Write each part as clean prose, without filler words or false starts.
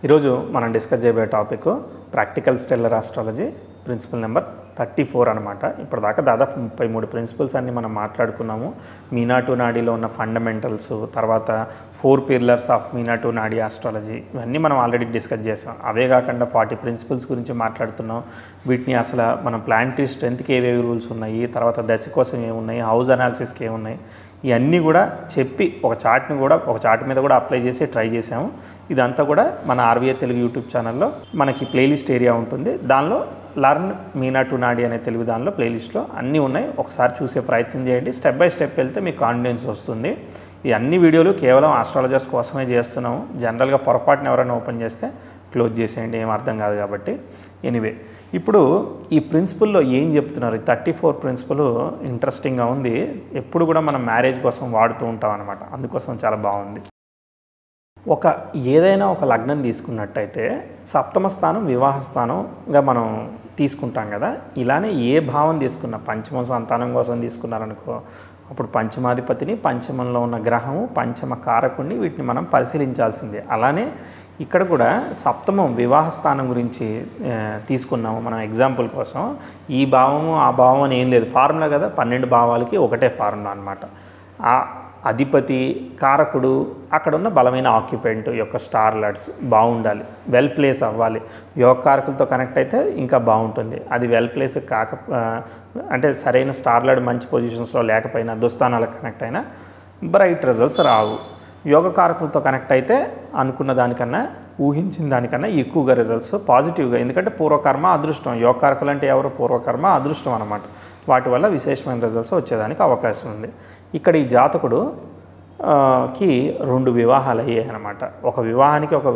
ఈరోజు మనం డిస్కస్ చేయబోయే topic practical stellar astrology principal number 34 అనమాట. ఇప్పటిదాకా దాదాపు 33 ప్రిన్సిపల్స్ అన్ని మనం మాట్లాడుకున్నాము. మీనా-2 నాడీలో ఉన్న ఫండమెంటల్స్, తర్వాత 4 పిల్లర్స్ ఆఫ్ మీనా-2 నాడీ ఆస్ట్రాలజీ, ఇవన్నీ మనం ఆల్రెడీ డిస్కస్ చేసాం. అవే కాకుండా 40 ప్రిన్సిపల్స్ గురించి మాట్లాడుతున్నాం. వీటిని అసలు మనం ప్లానిటరీ స్ట్రెంత్కి ఏవేవి రూల్స్ ఉన్నాయి, తర్వాత దశ కోసం ఏమున్నాయి, హౌస్ అనాలిసిస్కి ఏమున్నాయి, ఇవన్నీ కూడా చెప్పి ఒక చార్ట్ మీద కూడా అప్లై చేసి ట్రై చేసాము. ఇదంతా కూడా మన ఆర్వీఏ తెలుగు యూట్యూబ్ ఛానల్లో మనకి ప్లేలిస్ట్ ఏరియా ఉంటుంది. దానిలో లర్న్ మీనా-2 నాడీ అనే తెలుగు దానిలో ప్లేలిస్ట్లో అన్నీ ఉన్నాయి. ఒకసారి చూసే ప్రయత్నం చేయండి. స్టెప్ బై స్టెప్ వెళ్తే మీకు కాన్ఫిడెన్స్ వస్తుంది. ఈ అన్ని వీడియోలు కేవలం ఆస్ట్రాలజర్స్ కోసమే చేస్తున్నాము. జనరల్గా పొరపాటున ఎవరైనా ఓపెన్ చేస్తే క్లోజ్ చేసేయండి, ఏం అర్థం కాదు కాబట్టి. ఎనీవే, ఇప్పుడు ఈ ప్రిన్సిపల్లో ఏం చెప్తున్నారు? 34 ప్రిన్సిపల్ ఇంట్రెస్టింగ్గా ఉంది. ఎప్పుడు కూడా మనం మ్యారేజ్ కోసం వాడుతూ ఉంటాం అన్నమాట. అందుకోసం చాలా బాగుంది. ఏదైనా ఒక లగ్నం తీసుకున్నట్టయితే సప్తమ స్థానం వివాహ స్థానంగా మనం తీసుకుంటాం కదా. ఇలానే ఏ భావం తీసుకున్నా, పంచమ సంతానం కోసం తీసుకున్నారనుకో, అప్పుడు పంచమాధిపతిని, పంచమంలో ఉన్న గ్రహము, పంచమ కారకుడిని, వీటిని మనం పరిశీలించాల్సిందే. అలానే ఇక్కడ కూడా సప్తమం వివాహ స్థానం గురించి తీసుకున్నాము మనం ఎగ్జాంపుల్ కోసం. ఈ భావము ఆ భావం అని ఏం లేదు, ఫార్ములా కదా. 12 భావాలకి ఒకటే ఫార్ములా అనమాట. ఆ అధిపతి కారకుడు, అక్కడ ఉన్న బలమైన ఆక్యుపెంట్ యొక్క స్టార్ లార్డ్స్ బాగుండాలి, వెల్ ప్లేస్ అవ్వాలి. యోగ కారకులతో కనెక్ట్ అయితే ఇంకా బాగుంటుంది. అది వెల్ ప్లేస్ అంటే సరైన స్టార్ లార్డ్ మంచి పొజిషన్స్లో లేకపోయినా, దుస్థానాలకు కనెక్ట్ అయినా బ్రైట్ రిజల్ట్స్ రావు. యోగ కారకులతో కనెక్ట్ అయితే అనుకున్న దానికన్నా, ఊహించిన దానికన్నా ఎక్కువగా రిజల్ట్స్ పాజిటివ్గా. ఎందుకంటే పూర్వకర్మ అదృష్టం, యోగ కారకులు అంటే ఎవరు? పూర్వకర్మ అదృష్టం అన్నమాట. వాటి వల్ల విశేషమైన రిజల్ట్స్ వచ్చేదానికి అవకాశం ఉంది. ఇక్కడ ఈ జాతకుడు కి 2 వివాహాలు అయ్యాయి అన్నమాట. ఒక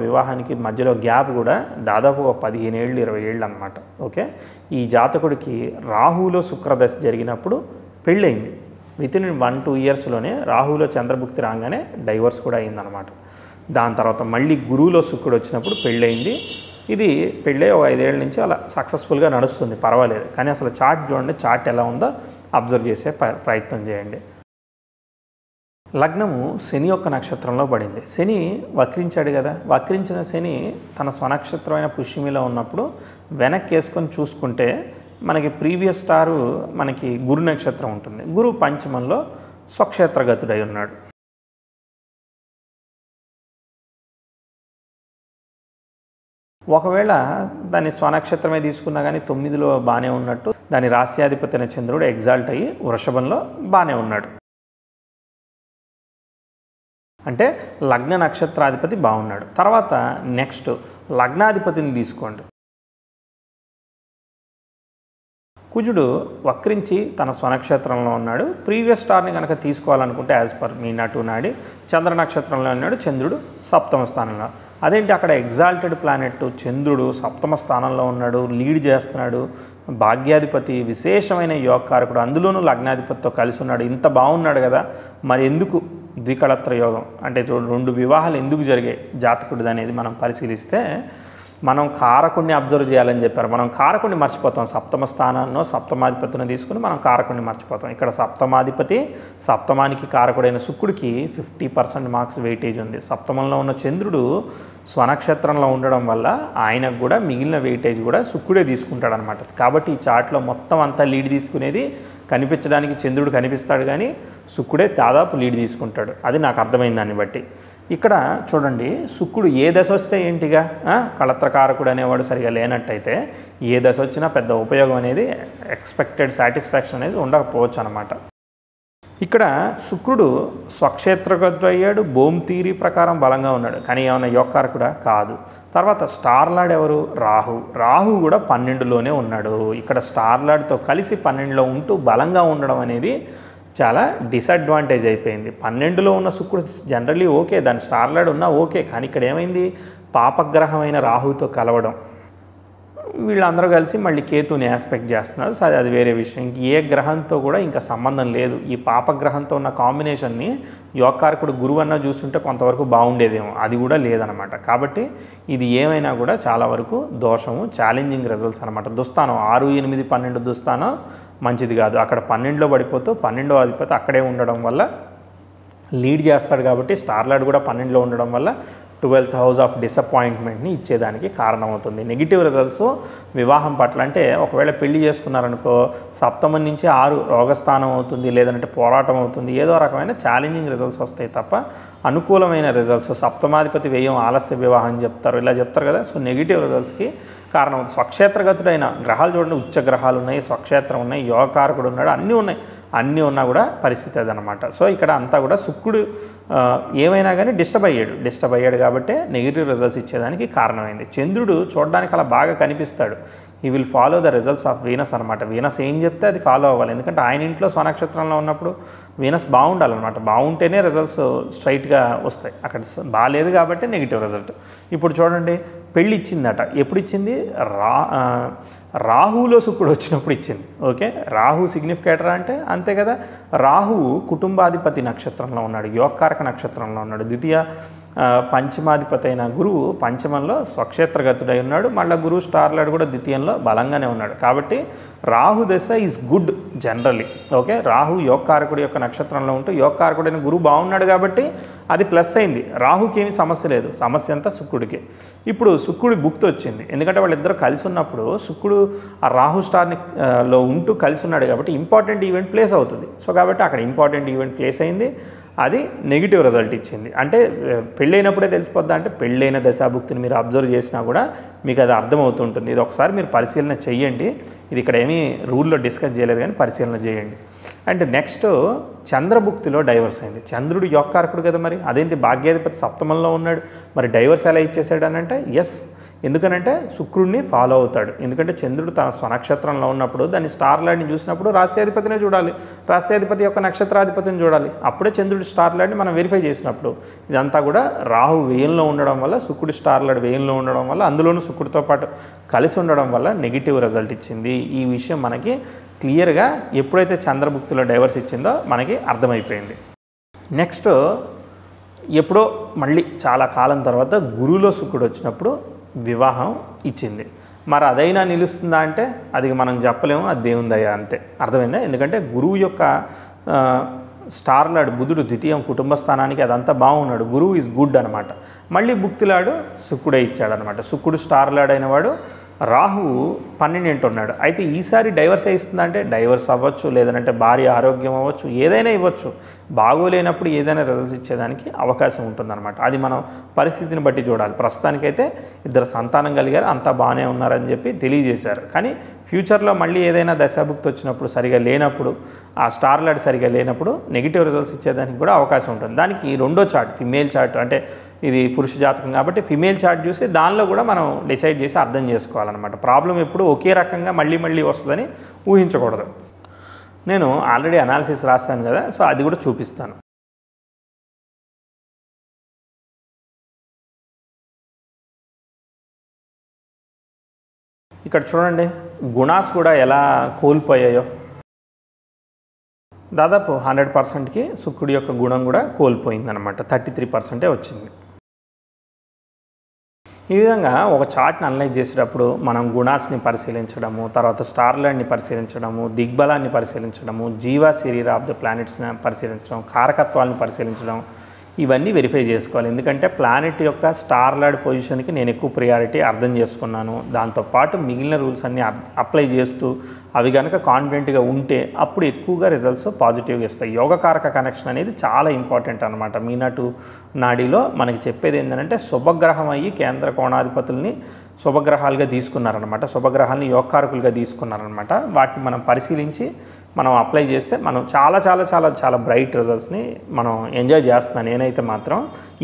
వివాహానికి మధ్యలో గ్యాప్ కూడా దాదాపు 15 ఏళ్ళు 20 ఏళ్ళు అనమాట. ఓకే, ఈ జాతకుడికి రాహులో శుక్రదశ జరిగినప్పుడు పెళ్ళయింది. వితిన్ 1-2 ఇయర్స్లోనే రాహులో చంద్రభుక్తి రాగానే డైవర్స్ కూడా అయిందనమాట. దాని తర్వాత మళ్ళీ గురువులో శుక్రుడు వచ్చినప్పుడు పెళ్ళయింది. ఇది పెళ్ళే 5 ఏళ్ళ నుంచి అలా సక్సెస్ఫుల్గా నడుస్తుంది, పర్వాలేదు. కానీ అసలు చార్ట్ చూడండి, చార్ట్ ఎలా ఉందో అబ్జర్వ్ చేసే ప్రయత్నం చేయండి. లగ్నము శని యొక్క నక్షత్రంలో పడింది. శని వక్రించాడు కదా. వక్రించిన శని తన స్వనక్షత్రమైన పుష్యమిలో ఉన్నప్పుడు వెనక్కి వేసుకొని చూసుకుంటే మనకి ప్రీవియస్ స్టారు మనకి గురు నక్షత్రం ఉంటుంది. గురు పంచమంలో స్వక్షేత్రగతుడై ఉన్నాడు. ఒకవేళ దాని స్వనక్షత్రమే తీసుకున్నా కానీ 9లో బాగానే ఉన్నట్టు, దాని రాస్యాధిపతి అయిన చంద్రుడు ఎగ్జాల్ట్ అయ్యి వృషభంలో బాగానే ఉన్నాడు. అంటే లగ్న నక్షత్రాధిపతి బాగున్నాడు. తర్వాత నెక్స్ట్ లగ్నాధిపతిని తీసుకోండి. కుజుడు వక్రించి తన స్వనక్షత్రంలో ఉన్నాడు. ప్రీవియస్ స్టార్ని కనుక తీసుకోవాలనుకుంటే యాజ్ పర్ మీనా-2 నాడీ చంద్ర నక్షత్రంలో ఉన్నాడు. చంద్రుడు సప్తమ స్థానంలో. అదేంటి, అక్కడ ఎగ్జాల్టెడ్ ప్లానెట్ చంద్రుడు సప్తమ స్థానంలో ఉన్నాడు, లీడ్ చేస్తున్నాడు. భాగ్యాధిపతి, విశేషమైన యోగకారకుడు, అందులోనూ లగ్నాధిపతితో కలిసి ఉన్నాడు. ఇంత బాగున్నాడు కదా, మరి ఎందుకు ద్వికళత్ర యోగం అంటే 2 వివాహాలు ఎందుకు జరిగాయి జాతకుడిది అనేది మనం పరిశీలిస్తే, మనం కారకుడిని అబ్జర్వ్ చేయాలని చెప్పారు. మనం కారకుడిని మర్చిపోతాం. సప్తమ స్థానాన్నో సప్తమాధిపతిని తీసుకుని మనం కారకుడిని మర్చిపోతాం. ఇక్కడ సప్తమాధిపతి, సప్తమానికి కారకుడైన శుక్రుడికి 50% మార్క్స్ వెయిటేజ్ ఉంది. సప్తమంలో ఉన్న చంద్రుడు స్వనక్షత్రంలో ఉండడం వల్ల ఆయనకు కూడా మిగిలిన వెయిటేజ్ కూడా శుక్రుడే తీసుకుంటాడు అనమాట. కాబట్టి ఈ చార్ట్లో మొత్తం అంతా లీడ్ తీసుకునేది కనిపించడానికి చంద్రుడు కనిపిస్తాడు, కానీ శుక్రుడే దాదాపు లీడ్ తీసుకుంటాడు. అది నాకు అర్థమైంది దాన్ని బట్టి. ఇక్కడ చూడండి, శుక్రుడు ఏ దశ వస్తే ఏంటిగా, కళత్రకారకుడు అనేవాడు సరిగా లేనట్టయితే ఏ దశ వచ్చినా పెద్ద ఉపయోగం అనేది, ఎక్స్పెక్టెడ్ సాటిస్ఫాక్షన్ అనేది ఉండకపోవచ్చు అనమాట. ఇక్కడ శుక్రుడు స్వక్షేత్రగతుడు అయ్యాడు, భూమ్ థియరీ ప్రకారం బలంగా ఉన్నాడు. కానీ ఏమన్నా యోగకారకుడా? కాదు. తర్వాత స్టార్ లార్డ్ ఎవరు? రాహు కూడా 12లోనే ఉన్నాడు. ఇక్కడ స్టార్ లార్డ్తో కలిసి 12లో ఉంటూ బలంగా ఉండడం అనేది చాలా డిసడ్వాంటేజ్ అయిపోయింది. 12లో ఉన్న శుక్రుడు జనరల్లీ ఓకే, దాని స్టార్ లార్డ్ ఉన్నా ఓకే. కానీ ఇక్కడ ఏమైంది, పాపగ్రహమైన రాహుతో కలవడం, వీళ్ళందరూ కలిసి మళ్ళీ కేతుని ఆస్పెక్ట్ చేస్తున్నారు. సరే, అది వేరే విషయం. ఏ గ్రహంతో కూడా ఇంకా సంబంధం లేదు. ఈ పాపగ్రహంతో ఉన్న కాంబినేషన్ని యోగకారకుడు గురువు అన్న చూస్తుంటే కొంతవరకు బాగుండేదేమో, అది కూడా లేదనమాట. కాబట్టి ఇది ఏమైనా కూడా చాలా వరకు దోషము, ఛాలెంజింగ్ రిజల్ట్స్ అనమాట. దుస్థానం 6, 8, 12 దుస్థానం మంచిది కాదు. అక్కడ 12లో పడిపోతూ 12వ అధిపతి అక్కడే ఉండడం వల్ల లీడ్ చేస్తాడు. కాబట్టి స్టార్ లార్డ్ కూడా 12లో ఉండడం వల్ల 12th హౌస్ ఆఫ్ డిసప్పాయింట్మెంట్ని ఇచ్చేదానికి కారణమవుతుంది. నెగిటివ్ రిజల్ట్స్ వివాహం పట్ల అంటే ఒకవేళ పెళ్లి చేసుకున్నారనుకో సప్తమం నుంచి 6 రోగస్థానం అవుతుంది, లేదంటే పోరాటం అవుతుంది, ఏదో రకమైన ఛాలెంజింగ్ రిజల్ట్స్ వస్తాయి తప్ప అనుకూలమైన రిజల్ట్స్ సప్తమాధిపతి వ్యయం ఆలస్య వివాహం చెప్తారు, ఇలా చెప్తారు కదా. సో నెగిటివ్ రిజల్ట్స్కి కారణం స్వక్షేత్రగతుడైన గ్రహాలు చూడండి, ఉచ్చ గ్రహాలు ఉన్నాయి, స్వక్షేత్రం ఉన్నాయి, యోగకారకుడు ఉన్నాడు, అన్నీ ఉన్నాయి. అన్నీ ఉన్నా కూడా పరిస్థితి అదనమాట. సో ఇక్కడ అంతా కూడా శుక్రుడు ఏమైనా కానీ డిస్టర్బ్ అయ్యాడు కాబట్టి నెగిటివ్ రిజల్ట్స్ ఇచ్చేదానికి కారణమైంది. చంద్రుడు చూడడానికి అలా బాగా కనిపిస్తాడు. ఈ will follow the results of Venus అనమాట. వీనస్ ఏం చెప్తే అది ఫాలో అవ్వాలి, ఎందుకంటే ఆయన ఇంట్లో స్వనక్షత్రంలో ఉన్నప్పుడు వీనస్ బాగుండాలన్నమాట. బాగుంటేనే రిజల్ట్స్ స్ట్రైట్గా వస్తాయి. అక్కడ బాగాలేదు కాబట్టి నెగిటివ్ రిజల్ట్. ఇప్పుడు చూడండి, పెళ్ళి ఇచ్చిందట. ఎప్పుడు ఇచ్చింది? రాహులో శుక్రుడు వచ్చినప్పుడు ఇచ్చింది. ఓకే, రాహు సిగ్నిఫికేటర్ అంటే అంతే కదా. రాహు కుటుంబాధిపతి నక్షత్రంలో ఉన్నాడు, యోగకారక నక్షత్రంలో ఉన్నాడు. ద్వితీయ పంచమాధిపతి అయిన గురువు పంచమంలో స్వక్షేత్రగతుడై ఉన్నాడు. మళ్ళీ గురువు స్టార్లాడు కూడా ద్వితీయంలో బలంగానే ఉన్నాడు. కాబట్టి Rahu dasha is good generally. Okay, Rahu యోగకారకుడి యొక్క నక్షత్రంలో ఉంటూ యోగకారకుడైన గురువు బాగున్నాడు కాబట్టి అది ప్లస్ అయింది. రాహుకి ఏమీ సమస్య లేదు, సమస్య అంతా శుక్రుడికి. ఇప్పుడు శుక్రుడి భుక్తి వచ్చింది, ఎందుకంటే వాళ్ళిద్దరూ కలిసి ఉన్నప్పుడు శుక్రుడు ఆ రాహు స్టార్ని లో ఉంటూ కలిసి ఉన్నాడు కాబట్టి ఇంపార్టెంట్ ఈవెంట్ ప్లేస్ అవుతుంది. సో కాబట్టి అక్కడ ఇంపార్టెంట్ ఈవెంట్ ప్లేస్ అయింది, అది నెగిటివ్ రిజల్ట్ ఇచ్చింది. అంటే పెళ్ళైనప్పుడే తెలిసిపోద్దా అంటే పెళ్ళైన దశాభుక్తిని మీరు అబ్జర్వ్ చేసినా కూడా మీకు అది అర్థమవుతుంటుంది. ఇది ఒకసారి మీరు పరిశీలన చేయండి. ఇది ఇక్కడ ఏమీ రూల్లో డిస్కస్ చేయలేదు కానీ పరిశీలన చేయండి. అండ్ నెక్స్ట్ చంద్రభుక్తిలో డైవర్స్ అయింది. చంద్రుడు యోగకారకుడు కదా, మరి అదేంటి భాగ్యాధిపతి సప్తమంలో ఉన్నాడు, మరి డైవర్స్ ఎలా ఇచ్చేసాడు అని అంటే ఎస్, ఎందుకనంటే శుక్రుడిని ఫాలో అవుతాడు. ఎందుకంటే చంద్రుడు తన స్వనక్షత్రంలో ఉన్నప్పుడు దాన్ని స్టార్ లాడ్ని చూసినప్పుడు రాశ్యాధిపతినే చూడాలి, రాశ్యాధిపతి యొక్క నక్షత్రాధిపతిని చూడాలి, అప్పుడే చంద్రుడి స్టార్ లాడ్ని మనం వెరిఫై చేసినప్పుడు. ఇదంతా కూడా రాహు వ్యయంలో ఉండడం వల్ల, శుక్రుడి స్టార్ లాడ్ వ్యయంలో ఉండడం వల్ల, అందులోనూ శుక్రుడితో పాటు కలిసి ఉండడం వల్ల నెగిటివ్ రిజల్ట్ ఇచ్చింది. ఈ విషయం మనకి క్లియర్గా ఎప్పుడైతే చంద్రభుక్తిలో డైవర్స్ ఇచ్చిందో మనకి అర్థమైపోయింది. నెక్స్ట్ ఎప్పుడో మళ్ళీ చాలా కాలం తర్వాత గురువులో శుక్రుడు వచ్చినప్పుడు వివాహం ఇచ్చింది. మరి అదైనా నిలుస్తుందా అంటే అది మనం చెప్పలేము, అది దేవుని దయ అంతే. అర్థమైందా? ఎందుకంటే గురువు యొక్క స్టార్లాడు బుధుడు ద్వితీయం కుటుంబ స్థానానికి అదంతా బాగున్నాడు, గురువు ఈజ్ గుడ్ అనమాట. మళ్ళీ భుక్తిలాడు శుక్రుడే ఇచ్చాడనమాట. శుక్రుడు స్టార్లాడ్ అయిన వాడు రాహు 12 ఉన్నాడు. అయితే ఈసారి డైవర్స్ ఇస్తుందంటే డైవర్స్ అవ్వచ్చు, లేదంటే భార్య ఆరోగ్యం అవ్వచ్చు, ఏదైనా ఇవ్వచ్చు. బాగోలేనప్పుడు ఏదైనా రిజల్ట్స్ ఇచ్చేదానికి అవకాశం ఉంటుందన్నమాట. అది మనం పరిస్థితిని బట్టి చూడాలి. ప్రస్తుతానికైతే ఇద్దరు సంతానం కలిగారు, అంతా బాగానే ఉన్నారని చెప్పి తెలియజేశారు. కానీ ఫ్యూచర్లో మళ్ళీ ఏదైనా దశాభుక్తి వచ్చినప్పుడు సరిగా లేనప్పుడు, ఆ స్టార్ లాడ్ సరిగా లేనప్పుడు నెగిటివ్ రిజల్ట్స్ ఇచ్చేదానికి కూడా అవకాశం ఉంటుంది. దానికి రెండో చార్ట్, ఫిమేల్ చార్ట్, అంటే ఇది పురుష జాతకం కాబట్టి ఫిమేల్ చార్ట్ చూసి దానిలో కూడా మనం డిసైడ్ చేసి అర్థం చేసుకోవాలన్నమాట. ప్రాబ్లం ఎప్పుడు ఒకే రకంగా మళ్ళీ వస్తుందని ఊహించకూడదు. నేను ఆల్రెడీ అనాలిసిస్ రాస్తాను కదా, సో అది కూడా చూపిస్తాను. ఇక్కడ చూడండి, గుణాస్ కూడా ఎలా కోల్పోయాయో. దాదాపు 100%కి శుక్రుడి యొక్క గుణం కూడా కోల్పోయిందనమాట. 33% వచ్చింది. ఈ విధంగా ఒక చార్ట్ని అనలైజ్ చేసేటప్పుడు మనం గుణాస్ని పరిశీలించడము, తర్వాత స్టార్లాండ్ని పరిశీలించడము, దిగ్బలాన్ని పరిశీలించడము, జీవా శరీర ఆఫ్ ద ప్లానెట్స్ని పరిశీలించడం, కారకత్వాలను పరిశీలించడం, ఇవన్నీ వెరిఫై చేసుకోవాలి. ఎందుకంటే ప్లానెట్ యొక్క స్టార్లాడ్ పొజిషన్కి నేను ఎక్కువ ప్రియారిటీ అర్థం చేసుకున్నాను. దాంతోపాటు మిగిలిన రూల్స్ అన్నీ అప్లై చేస్తూ అవి కనుక కాన్ఫిడెంట్గా ఉంటే అప్పుడు ఎక్కువగా రిజల్ట్స్ పాజిటివ్గా ఇస్తాయి. యోగకారక కనెక్షన్ అనేది చాలా ఇంపార్టెంట్ అనమాట. మీనటు నాడీలో మనకి చెప్పేది ఏంటంటే శుభగ్రహం అయ్యి కేంద్ర కోణాధిపతుల్ని శుభగ్రహాలుగా తీసుకున్నారనమాట, శుభగ్రహాలని యోగకారకులుగా తీసుకున్నారనమాట. వాటిని మనం పరిశీలించి మనం అప్లై చేస్తే మనం చాలా బ్రైట్ రిజల్ట్స్ని మనం ఎంజాయ్ చేస్తున్నాను. నేనైతే మాత్రం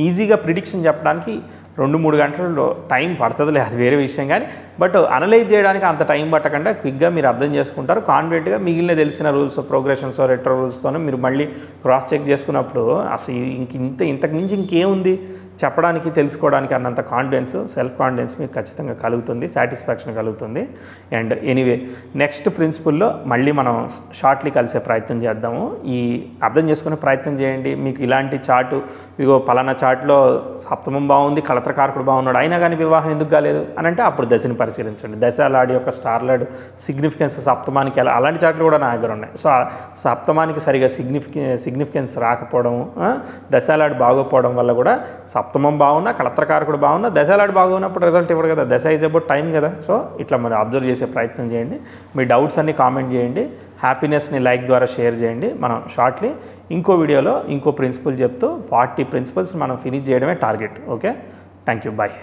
ఈజీగా ప్రిడిక్షన్ చెప్పడానికి 2-3 గంటలలో టైం పడుతుందిలే, అది వేరే విషయం. కానీ బట్ అనలైజ్ చేయడానికి అంత టైం పట్టకుండా క్విక్గా మీరు అర్థం చేసుకుంటారు. కాన్ఫిడెంట్గా మిగిలిన తెలిసిన రూల్స్, ప్రోగ్రెషన్స్, రెట్రో రూల్స్తోనే మీరు మళ్ళీ క్రాస్ చెక్ చేసుకున్నప్పుడు అసలు ఇంతకు మించి ఇంకేముంది చెప్పడానికి, తెలుసుకోవడానికి అన్నంత కాన్ఫిడెన్స్, సెల్ఫ్ కాన్ఫిడెన్స్ మీకు ఖచ్చితంగా కలుగుతుంది, సాటిస్ఫాక్షన్ కలుగుతుంది. అండ్ ఎనీవే నెక్స్ట్ ప్రిన్సిపుల్లో మళ్ళీ మనం షార్ట్లీ కలిసే ప్రయత్నం చేద్దాము. ఈ అర్థం చేసుకునే ప్రయత్నం చేయండి. మీకు ఇలాంటి చార్టు, ఇదిగో పలానా చార్ట్లో సప్తమం బాగుంది, కళత్రకారకుడు బాగున్నాడు, అయినా కానీ వివాహం ఎందుకు కాలేదు అని అంటే అప్పుడు దశని పరిశీలించండి. దశాలాడి యొక్క స్టార్లాడ్ సిగ్నిఫికెన్స్ సప్తమానికి ఎలా అలాంటి చార్ట్లు కూడా నా దగ్గర ఉన్నాయి. సో సప్తమానికి సరిగా సిగ్నిఫికెన్స్ రాకపోవడం, దశాలాడి బాగోపోవడం వల్ల కూడా సప్తమం బాగున్నా కళత్రకారకుడు బాగున్నా దశాలాడి బాగున్నప్పుడు రిజల్ట్ ఇవ్వడు కదా. దశ ఈజ్ అబౌట్ టైం కదా. సో ఇట్లా మరి అబ్జర్వ్ చేసే ప్రయత్నం చేయండి. మీ డౌట్స్ అన్నీ కామెంట్ చేయండి. హ్యాపీనెస్ని లైక్ ద్వారా షేర్ చేయండి. మనం షార్ట్లీ ఇంకో వీడియోలో ఇంకో ప్రిన్సిపల్ చెప్తూ 40 ప్రిన్సిపల్స్ మనం ఫినిష్ చేయడమే target. Okay, thank you, bye.